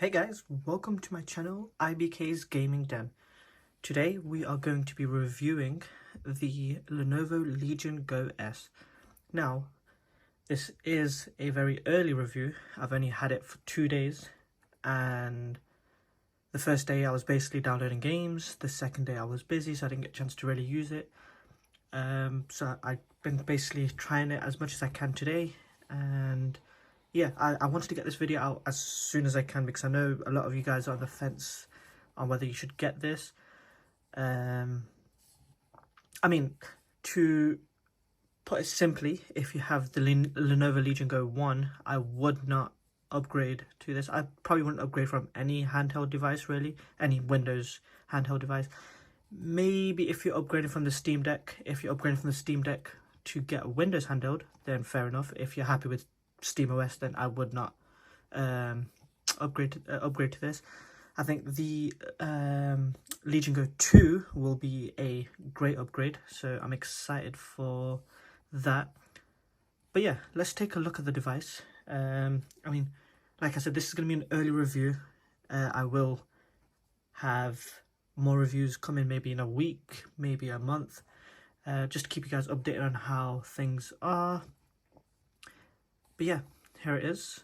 Hey guys, welcome to my channel, IBK's Gaming Den. Today we are going to be reviewing the Lenovo Legion Go S. Now, this is a very early review. I've only had it for 2 days, and the first day I was basically downloading games. The second day I was busy, so I didn't get a chance to really use it. So I've been basically trying it as much as I can today, and yeah, I wanted to get this video out as soon as I can because I know a lot of you guys are on the fence on whether you should get this. I mean, to put it simply, if you have the Lenovo Legion Go 1, I would not upgrade to this. I probably wouldn't upgrade from any handheld device, really, any Windows handheld device. Maybe if you're upgrading from the Steam Deck, to get a Windows handheld, then fair enough. If you're happy with SteamOS, then I would not upgrade to this. I think the Legion Go 2 will be a great upgrade, so I'm excited for that. But yeah, let's take a look at the device. I mean, like I said, this is going to be an early review. I will have more reviews coming maybe in a week, maybe a month, just to keep you guys updated on how things are. But yeah, here it is.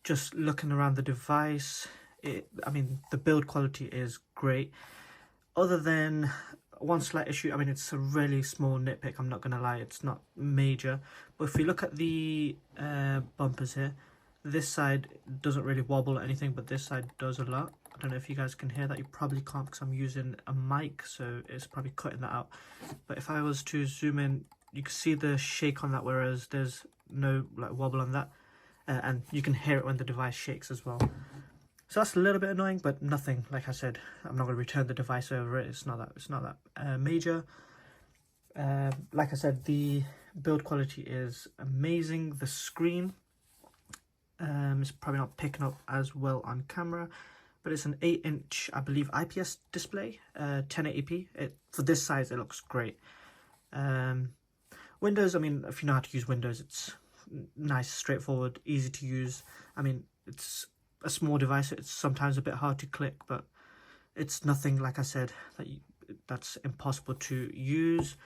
Just looking around the device, I mean, the build quality is great. Other than one slight issue, I mean, it's a really small nitpick, I'm not going to lie, it's not major. But if we look at the bumpers here, this side doesn't really wobble or anything, but this side does a lot. I don't know if you guys can hear that. You probably can't because I'm using a mic, so it's probably cutting that out. But if I was to zoom in, you can see the shake on that, whereas there's no like wobble on that, and you can hear it when the device shakes as well. So that's a little bit annoying, but nothing. Like I said, I'm not going to return the device over it. It's not that major. Like I said, the build quality is amazing. The screen is probably not picking up as well on camera, but it's an 8-inch, I believe, IPS display, 1080p. For this size, it looks great. Windows, I mean, if you know how to use Windows, it's nice, straightforward, easy to use. I mean, it's a small device, it's sometimes a bit hard to click, but it's nothing, like I said, that's impossible to use.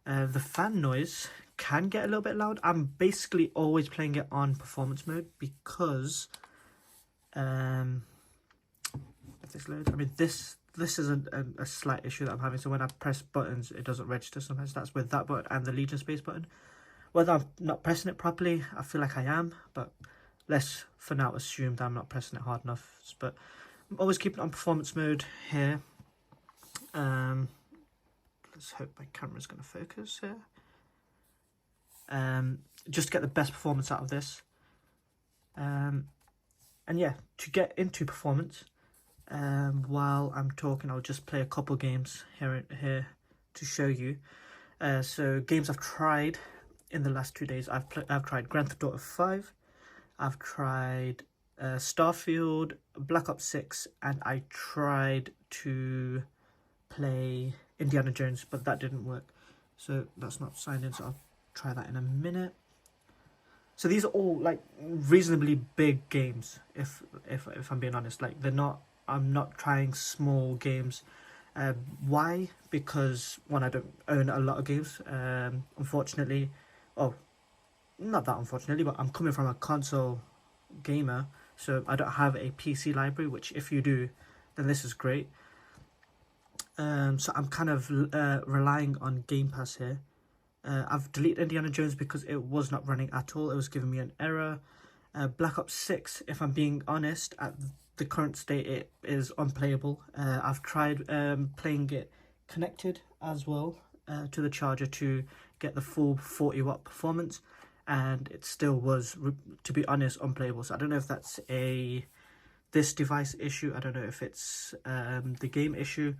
The fan noise can get a little bit loud. I'm basically always playing it on performance mode because if this loads, I mean, this is a slight issue that I'm having. So when I press buttons, it doesn't register sometimes. That's with that button and the Legion Space button. Whether I'm not pressing it properly, I feel like I am, but let's for now assume that I'm not pressing it hard enough. But I'm always keeping it on performance mode here. Let's hope my camera's going to focus here. Just to get the best performance out of this. And yeah, to get into performance, while I'm talking, I'll just play a couple games here to show you. So games I've tried in the last 2 days, I've tried Grand Theft Auto 5, I've tried Starfield, Black Ops 6, and I tried to play Indiana Jones, but that didn't work. So that's not signed in, so I'll try that in a minute. So these are all like reasonably big games, if I'm being honest. Like I'm not trying small games. Why? Because one, I don't own a lot of games, unfortunately. Oh, not that unfortunately, but I'm coming from a console gamer, so I don't have a PC library, which if you do, then this is great. So I'm kind of relying on Game Pass here. I've deleted Indiana Jones because it was not running at all. It was giving me an error. Black Ops 6, if I'm being honest, at the current state, it is unplayable. I've tried playing it connected as well to the charger to get the full 40-watt performance, and it still was, to be honest, unplayable. So I don't know if that's this device issue. I don't know if it's the game issue.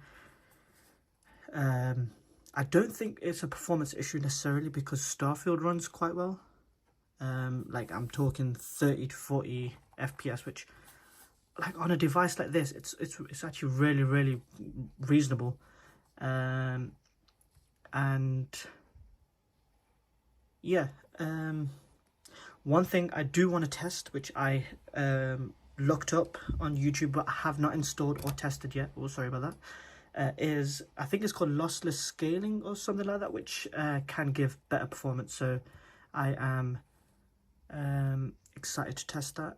I don't think it's a performance issue necessarily because Starfield runs quite well. Like I'm talking 30 to 40 FPS, which, like on a device like this, it's actually really reasonable. And yeah, one thing I do want to test, which I looked up on YouTube but have not installed or tested yet. Oh, sorry about that. Is, I think it's called lossless scaling or something like that, which can give better performance. So I am excited to test that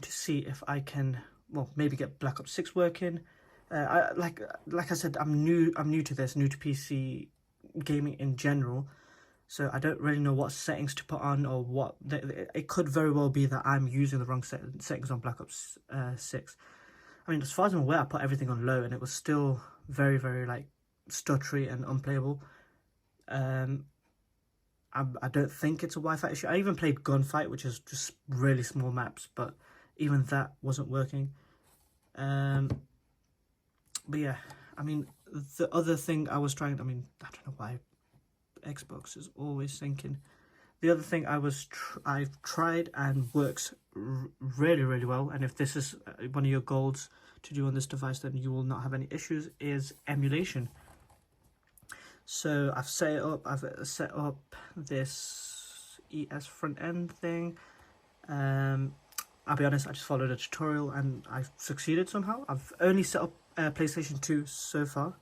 to see if I can, well, maybe get Black Ops 6 working. Like I said, I'm new to this, new to PC gaming in general. So I don't really know what settings to put on, or what. It could very well be that I'm using the wrong settings on Black Ops 6. I mean, as far as I'm aware, I put everything on low and it was still very, very like stuttery and unplayable. I don't think it's a Wi-Fi issue. I even played Gunfight, which is just really small maps, but even that wasn't working. But yeah, I mean, the other thing I was trying, I mean, I don't know why Xbox is always thinking. The other thing I've tried and works really, really well, and if this is one of your goals to do on this device, then you will not have any issues, is emulation. So I've set up this ES front end thing. I'll be honest, I just followed a tutorial and I've succeeded somehow. I've only set up PlayStation 2 so far.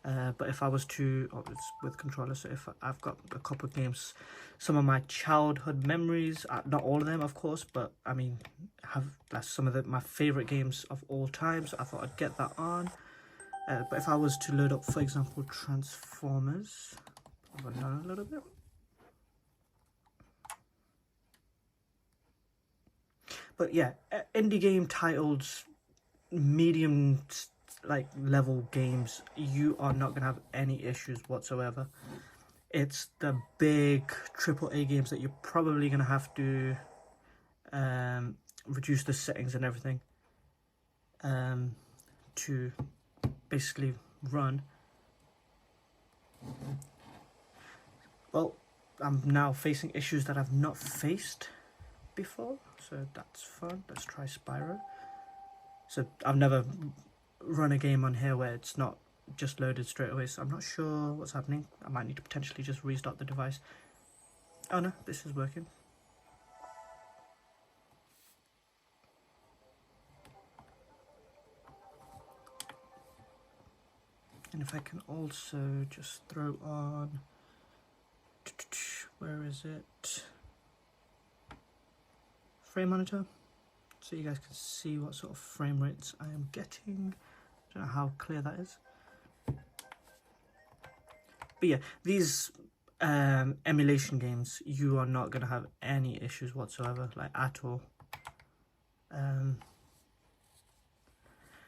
But if I was to, oh, it's with controller, so if I've got a couple of games, some of my childhood memories, not all of them of course, but I mean, that's some of my favourite games of all time, so I thought I'd get that on. But if I was to load up, for example, Transformers, I'll run down a little bit. But yeah, indie game titles, medium like level games, you are not gonna have any issues whatsoever. It's the big AAA games that you're probably gonna have to reduce the settings and everything to basically run. Well, I'm now facing issues that I've not faced before, so that's fun. Let's try Spyro. So I've never run a game on here where it's not just loaded straight away, so I'm not sure what's happening. I might need to potentially just restart the device. Oh no, this is working. And if I can also just throw on, where is it? Frame monitor, so you guys can see what sort of frame rates I am getting. I don't know how clear that is. But yeah, these emulation games, you are not going to have any issues whatsoever, like at all.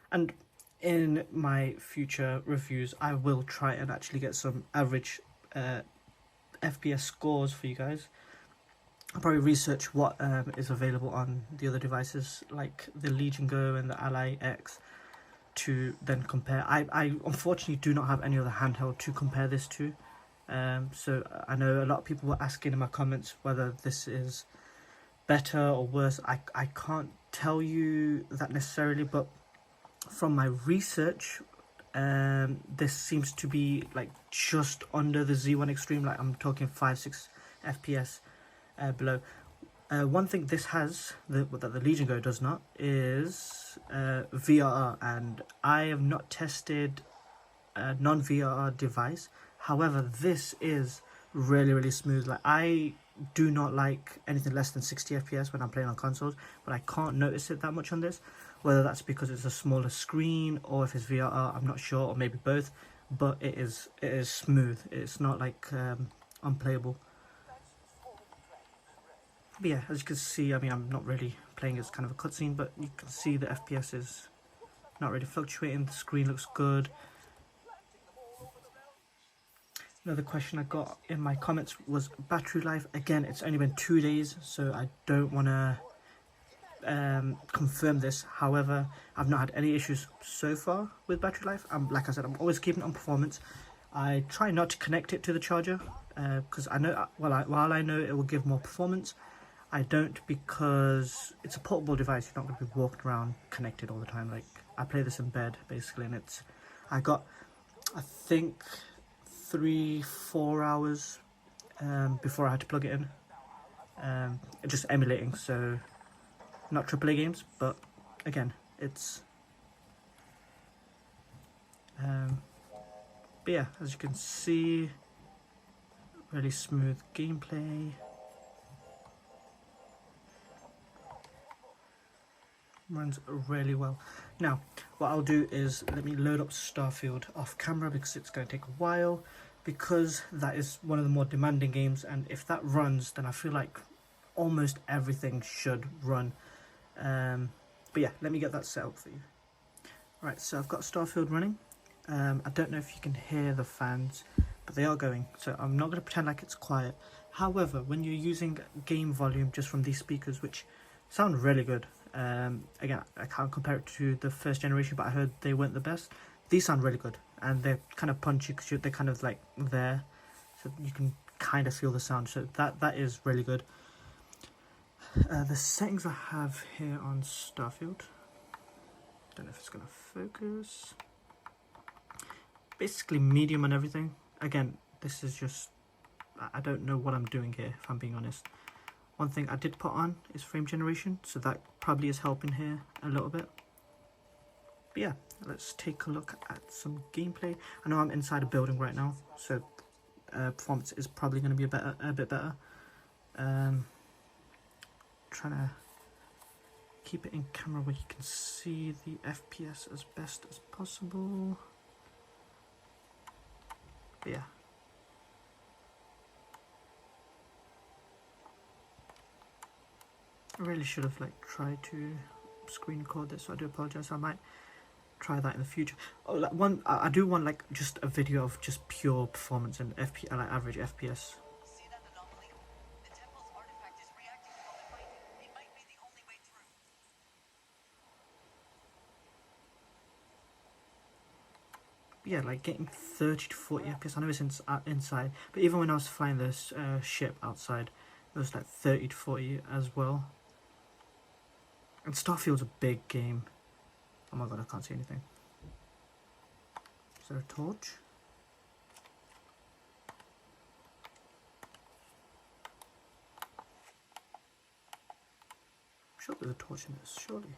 And in my future reviews, I will try and actually get some average FPS scores for you guys. I'll probably research what is available on the other devices, like the Legion Go and the Ally X, to then compare. I unfortunately do not have any other handheld to compare this to. So I know a lot of people were asking in my comments whether this is better or worse. I can't tell you that necessarily, but from my research, this seems to be like just under the Z1 Extreme, like I'm talking 5-6 FPS below. One thing this has that the Legion Go does not is VRR, and I have not tested a non-VRR device. However, this is really, really smooth. Like, I do not like anything less than 60 FPS when I'm playing on consoles, but I can't notice it that much on this. Whether that's because it's a smaller screen or if it's VRR, I'm not sure, or maybe both. But it is smooth. It's not like unplayable. But yeah, as you can see, I mean, I'm not really playing as kind of a cutscene, but you can see the FPS is not really fluctuating. The screen looks good. Another question I got in my comments was battery life. Again, it's only been 2 days, so I don't want to confirm this. However, I've not had any issues so far with battery life. Like I said, I'm always keeping it on performance. I try not to connect it to the charger because I know, while I know it will give more performance, I don't, because it's a portable device. You're not going to be walking around connected all the time. Like, I play this in bed basically, and I got, I think, 3-4 hours before I had to plug it in, just emulating. So not AAA games, but again, it's but yeah, as you can see, really smooth gameplay. Runs really well. Now, what I'll do is let me load up Starfield off camera because it's going to take a while, because that is one of the more demanding games, and if that runs, then I feel like almost everything should run. But yeah, let me get that set up for you. Right, so I've got Starfield running. I don't know if you can hear the fans, but they are going, so I'm not going to pretend like it's quiet. However, when you're using game volume just from these speakers, which sound really good, again, I can't compare it to the first generation, but I heard they weren't the best. These sound really good, and they're kind of punchy because they're kind of like there, so you can kind of feel the sound, so that is really good. The settings I have here on Starfield, don't know if it's going to focus. Basically medium and everything. Again, this is just, I don't know what I'm doing here, if I'm being honest. One thing I did put on is frame generation, so that probably is helping here a little bit. But yeah, let's take a look at some gameplay. I know I'm inside a building right now, so performance is probably going to be a bit better. Trying to keep it in camera where you can see the FPS as best as possible. But yeah. I really should have like tried to screen record this, so I do apologize. I might try that in the future. Oh, like I do want like just a video of just pure performance and like average FPS. Yeah, like getting 30 to 40 FPS. I know it's inside, but even when I was flying this ship outside, it was like 30 to 40 as well. And Starfield's a big game. Oh my god, I can't see anything. Is there a torch? I'm sure there's a torch in this, surely.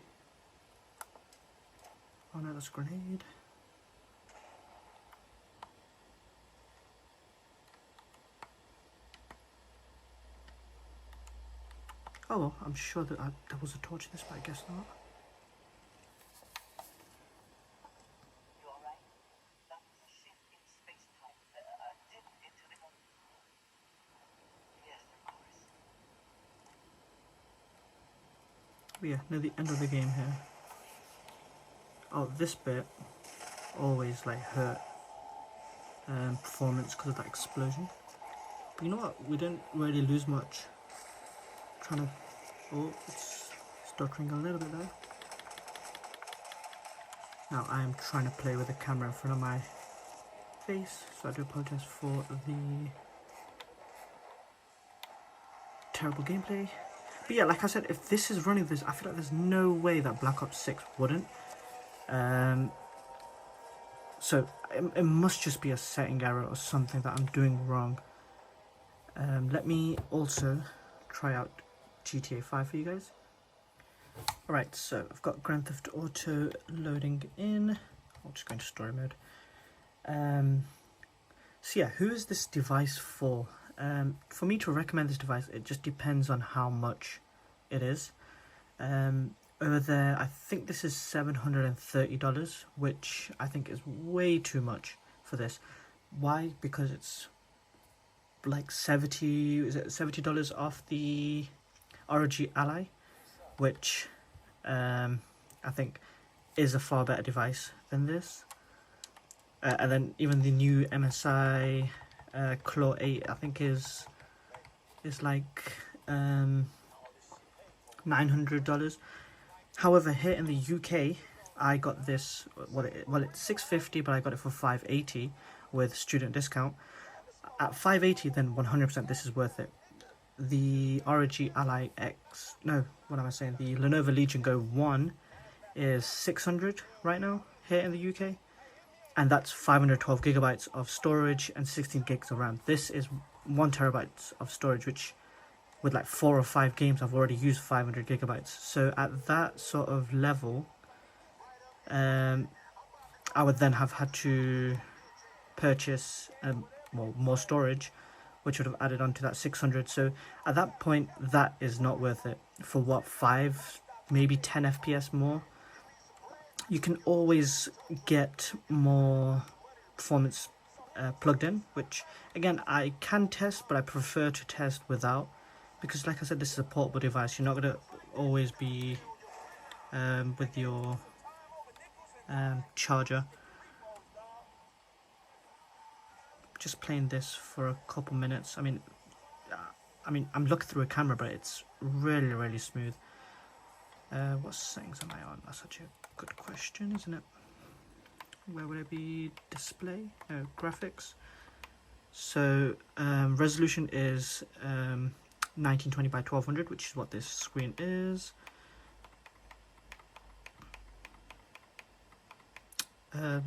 Oh no, that's a grenade. Oh well, I'm sure that there was a torch in this, but I guess not. But yeah, near the end of the game here. Oh, this bit always like hurt performance because of that explosion. But you know what? We didn't really lose much. Trying to, oh, it's stuttering a little bit there. Now I am trying to play with the camera in front of my face, so I do apologize for the terrible gameplay. But yeah, like I said, if this is running this, I feel like there's no way that Black Ops 6 wouldn't. So it must just be a setting error or something that I'm doing wrong. Let me also try out GTA 5 for you guys. Alright, so I've got Grand Theft Auto loading in. I'll just go into story mode. So yeah, who is this device for? For me to recommend this device, it just depends on how much it is. Over there, I think this is $730, which I think is way too much for this. Why? Because it's like $70 off the ROG Ally, which I think is a far better device than this. And then even the new MSI Claw 8, I think is like $900. However, here in the UK, I got this. Well, it's $650, but I got it for $580 with student discount. At $580, then 100% this is worth it. The ROG Ally X, no, what am I saying? The Lenovo Legion Go 1 is $600 right now here in the UK, and that's 512 gigabytes of storage and 16 gigs of RAM. This is 1 terabyte of storage, which with like 4 or 5 games I've already used 500 gigabytes. So at that sort of level, I would then have had to purchase more storage, which would have added on to that 600. So at that point, that is not worth it. For what, 5, maybe 10 FPS more? You can always get more performance plugged in, which again I can test, but I prefer to test without, because like I said, this is a portable device. You're not going to always be with your charger. Just playing this for a couple minutes. I mean, I'm looking through a camera, but it's really smooth. What settings am I on? That's such a good question, isn't it? Where would it be? Display? No, graphics. So resolution is 1920 by 1200, which is what this screen is.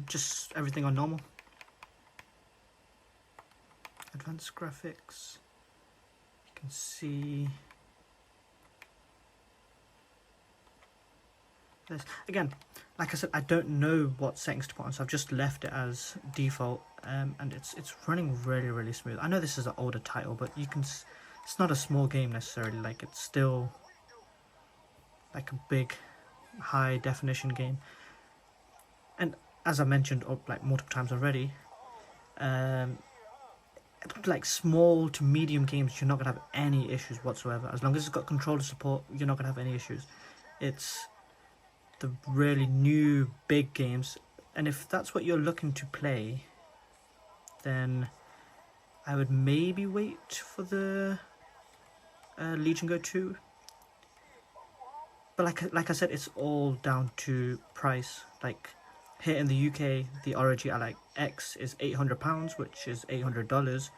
Just everything on normal. Advanced graphics. You can see this. Again, like I said, I don't know what settings to put on, so I've just left it as default, and it's running really smooth. I know this is an older title, but you can. It's not a small game necessarily. Like, it's still like a big, high definition game. And as I mentioned like multiple times already, like small to medium games, you're not gonna have any issues whatsoever. As long as it's got controller support, you're not gonna have any issues. It's the really new big games, and if that's what you're looking to play, then I would maybe wait for the Legion Go 2. But like I said, it's all down to price. Like here in the UK, the ROG Ally X is £800, which is $800,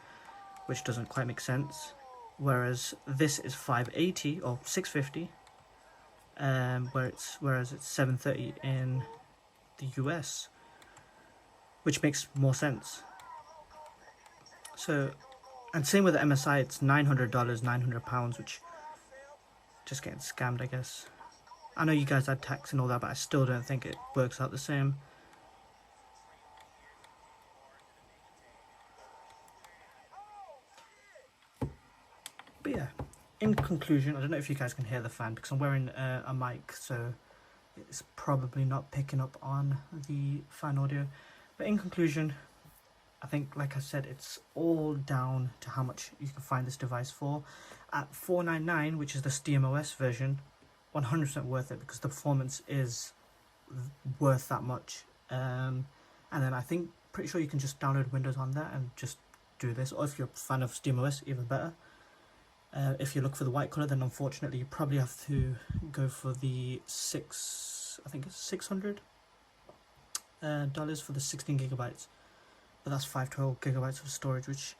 which doesn't quite make sense. Whereas this is $580 or $650, whereas it's $730 in the US, which makes more sense. So, and same with the MSI, it's $900, £900, which just getting scammed, I guess. I know you guys had tax and all that, but I still don't think it works out the same. But yeah, in conclusion, I don't know if you guys can hear the fan because I'm wearing a mic, so it's probably not picking up on the fan audio. But in conclusion, I think, like I said, it's all down to how much you can find this device for. At $499, which is the SteamOS version, 100% worth it because the performance is worth that much. And then I think, pretty sure you can just download Windows on there and just do this. Or if you're a fan of SteamOS, even better. If you look for the white color, then unfortunately you probably have to go for the I think it's $600 for the 16 gigabytes. But that's 512 gigabytes of storage, which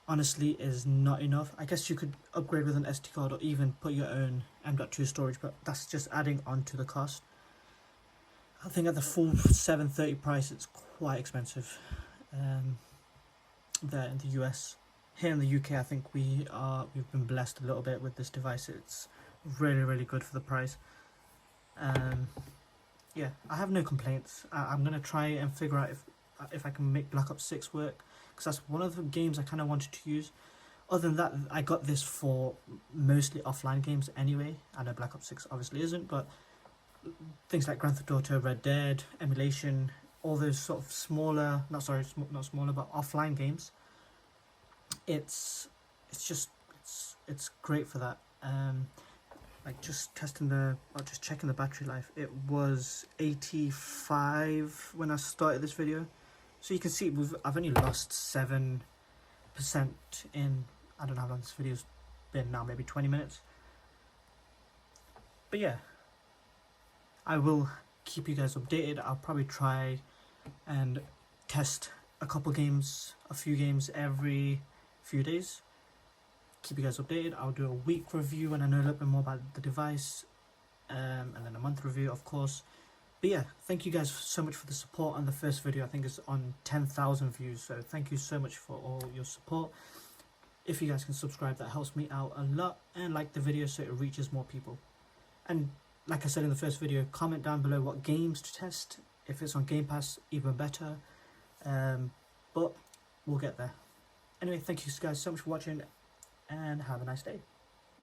honestly is not enough. I guess you could upgrade with an SD card or even put your own M.2 storage, but that's just adding on to the cost. I think at the full 730 price, it's quite expensive there in the US. Here in the UK, I think we've been blessed a little bit with this device. It's really good for the price. Yeah, I have no complaints. I'm gonna try and figure out if I can make Black Ops 6 work, because that's one of the games I kind of wanted to use. Other than that, I got this for mostly offline games anyway. I know Black Ops 6 obviously isn't, but things like Grand Theft Auto, Red Dead, Emulation, all those sort of smaller, not smaller, but offline games. It's great for that. Like just checking the battery life. It was 85 when I started this video, so you can see I've only lost 7% in, I don't know how long this video's been now, maybe 20 minutes. But yeah, I will keep you guys updated. I'll probably try and test a few games every few days. Keep you guys updated. I'll do a week review when I know a little bit more about the device, and then a month review, of course. But yeah, thank you guys so much for the support on the first video. I think it's on 10,000 views, so thank you so much for all your support. if you guys can subscribe, that helps me out a lot, and like the video so it reaches more people. And like I said in the first video, comment down below what games to test. If it's on Game Pass, even better. But we'll get there. Anyway, thank you guys so much for watching, and have a nice day.